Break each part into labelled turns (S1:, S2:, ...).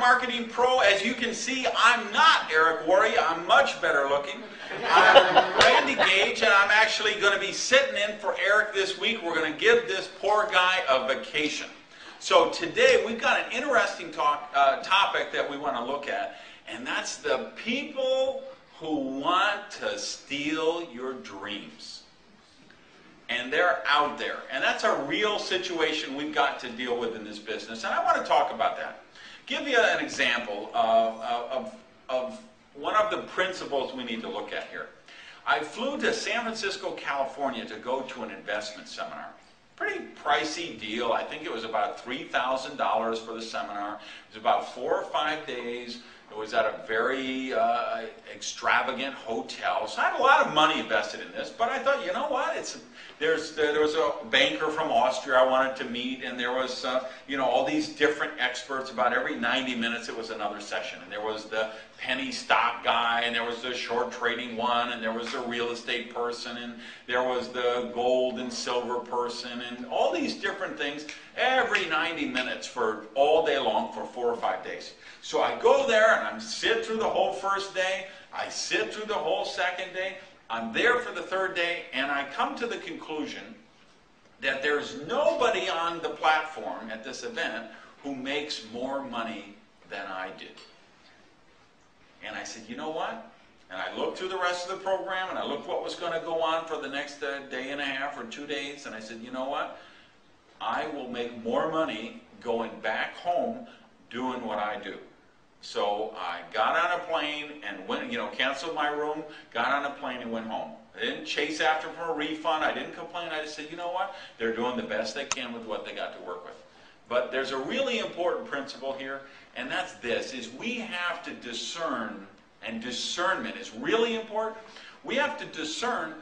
S1: marketing pro. As you can see, I'm not Eric Worre. I'm much better looking. I'm Rendi Gejdž, and I'm actually going to be sitting in for Eric this week. We're going to give this poor guy a vacation. So today we've got an interesting topic that we want to look at, and that's the people who want to steal your dreams. And they're out there. And that's a real situation we've got to deal with in this business. And I want to talk about that. Give you an example of one of the principles we need to look at here. I flew to San Francisco, California to go to an investment seminar. Pretty pricey deal. I think it was about $3,000 for the seminar. It was about 4 or 5 days. It was at a very extravagant hotel. So I had a lot of money invested in this, but I thought, you know what? There was a banker from Austria I wanted to meet, and there was all these different experts. About every 90 minutes it was another session. And there was the penny stock guy, and there was the short trading one, and there was the real estate person, and there was the gold and silver person, and all these different things every 90 minutes for all day long for 4 or 5 days. So I go there and I sit through the whole first day, I sit through the whole second day, I'm there for the third day, and I come to the conclusion that there's nobody on the platform at this event who makes more money than I did. And I said, you know what? And I looked through the rest of the program, and I looked what was going to go on for the next day and a half or 2 days, and I said, you know what? I will make more money going back home doing what I do. So I got on a plane and went, canceled my room, got on a plane and went home. I didn't chase after for a refund. I didn't complain. I just said, you know what? They're doing the best they can with what they got to work with. But there's a really important principle here, and that's this, is we have to discern, and discernment is really important. We have to discern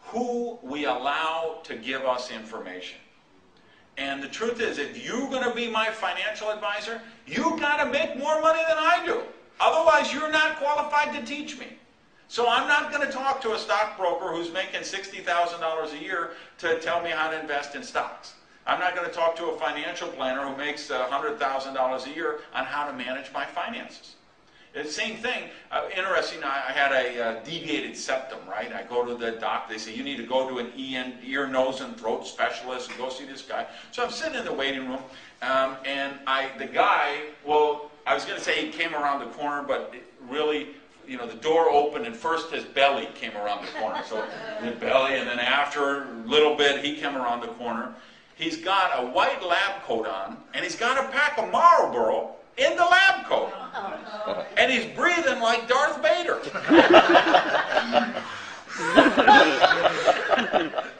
S1: who we allow to give us information. And the truth is, if you're going to be my financial advisor, you've got to make more money than I do. Otherwise, you're not qualified to teach me. So I'm not going to talk to a stockbroker who's making $60,000 a year to tell me how to invest in stocks. I'm not going to talk to a financial planner who makes $100,000 a year on how to manage my finances. The same thing, interesting, I had a deviated septum, right? I go to the doc, they say, you need to go to an ear, nose, and throat specialist and go see this guy. So I'm sitting in the waiting room, and the guy, well, I was going to say he came around the corner, but really, the door opened, and first his belly came around the corner. So the belly, and then after a little bit, he came around the corner. He's got a white lab coat on, and he's got a pack of Marlboro in the lab coat. And he's breathing like Darth Vader.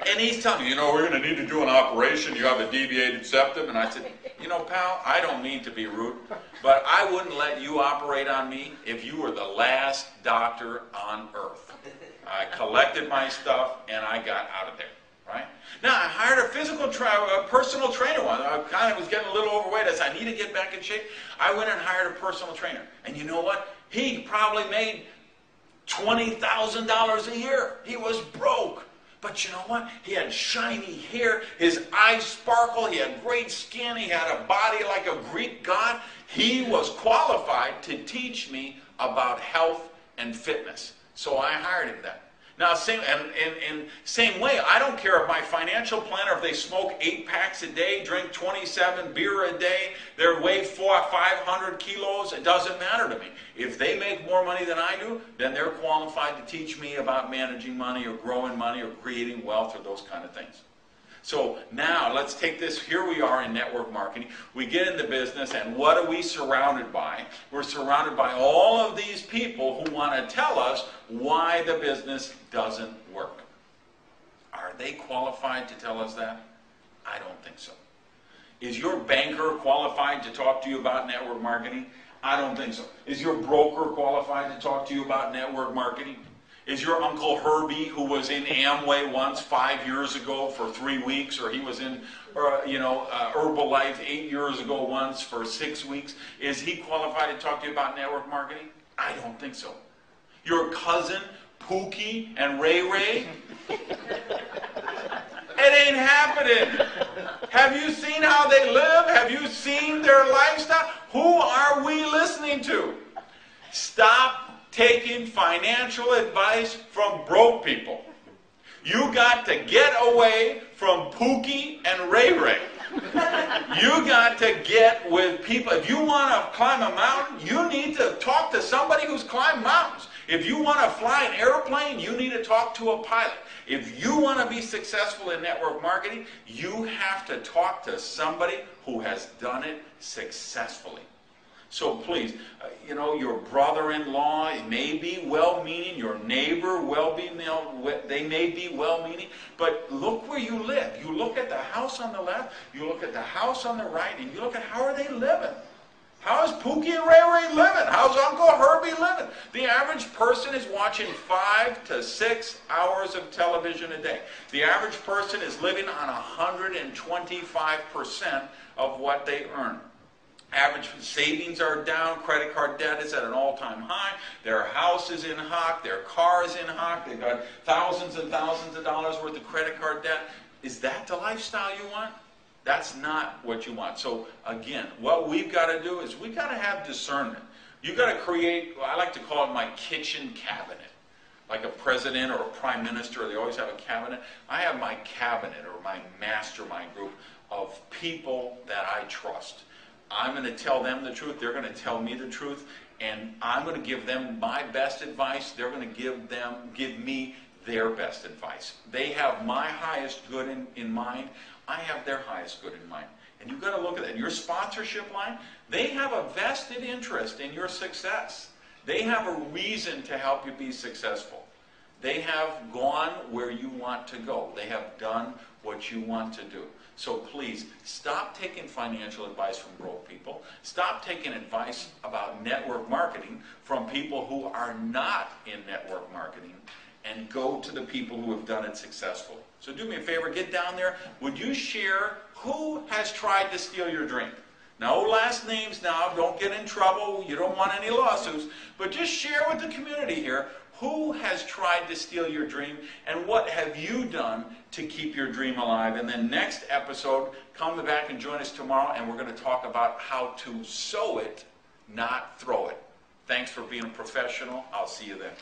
S1: And he's telling me, we're going to need to do an operation. You have a deviated septum. And I said, pal, I don't mean to be rude, but I wouldn't let you operate on me if you were the last doctor on earth. I collected my stuff, and I got out of there. Right? Now, I hired a personal trainer one. I kind of was getting a little overweight. I said, I need to get back in shape. I went and hired a personal trainer. And you know what? He probably made $20,000 a year. He was broke. But you know what? He had shiny hair. His eyes sparkle. He had great skin. He had a body like a Greek god. He was qualified to teach me about health and fitness. So I hired him then. Now, same way, I don't care if my financial planner, if they smoke 8 packs a day, drink 27 beer a day, they weigh 500 kilos, it doesn't matter to me. If they make more money than I do, then they're qualified to teach me about managing money or growing money or creating wealth or those kind of things. So now, let's take this, here we are in network marketing. We get into business, and what are we surrounded by? We're surrounded by all of these people who want to tell us why the business doesn't work. Are they qualified to tell us that? I don't think so. Is your banker qualified to talk to you about network marketing? I don't think so. Is your broker qualified to talk to you about network marketing? Is your Uncle Herbie, who was in Amway once 5 years ago for 3 weeks, or he was in Herbalife 8 years ago once for 6 weeks, is he qualified to talk to you about network marketing? I don't think so. Your cousin Pookie and Ray Ray? It ain't happening. Have you seen how they live? Have you seen their lifestyle? Who are we listening to? Stop taking financial advice from broke people. You got to get away from Pookie and Ray Ray. You got to get with people. If you want to climb a mountain, you need to talk to somebody who's climbed mountains. If you want to fly an airplane, you need to talk to a pilot. If you want to be successful in network marketing, you have to talk to somebody who has done it successfully. So please, your brother-in-law may be well-meaning, your neighbor they may be well-meaning, but look where you live. You look at the house on the left, you look at the house on the right, and you look at how are they living. How is Pookie and Ray Ray living? How's Uncle Herbie living? The average person is watching 5 to 6 hours of television a day. The average person is living on 125% of what they earn. Average savings are down, credit card debt is at an all-time high, their house is in hock, their car is in hock, they've got thousands and thousands of dollars worth of credit card debt. Is that the lifestyle you want? That's not what you want. So again, what we've got to do is we've got to have discernment. You've got to create, I like to call it my kitchen cabinet. Like a president or a prime minister, they always have a cabinet. I have my cabinet or my mastermind group of people that I trust. I'm going to tell them the truth, they're going to tell me the truth, and I'm going to give them my best advice, they're going to give me their best advice. They have my highest good in mind, I have their highest good in mind. And you've got to look at that. Your sponsorship line, they have a vested interest in your success. They have a reason to help you be successful. They have gone where you want to go. They have done what you want to do. So please, stop taking financial advice from broke people. Stop taking advice about network marketing from people who are not in network marketing, and go to the people who have done it successfully. So do me a favor, get down there. Would you share who has tried to steal your dream? No last names now, don't get in trouble, you don't want any lawsuits, but just share with the community here who has tried to steal your dream and what have you done to keep your dream alive. And then next episode, come back and join us tomorrow, and we're going to talk about how to sow it, not throw it. Thanks for being a professional. I'll see you then.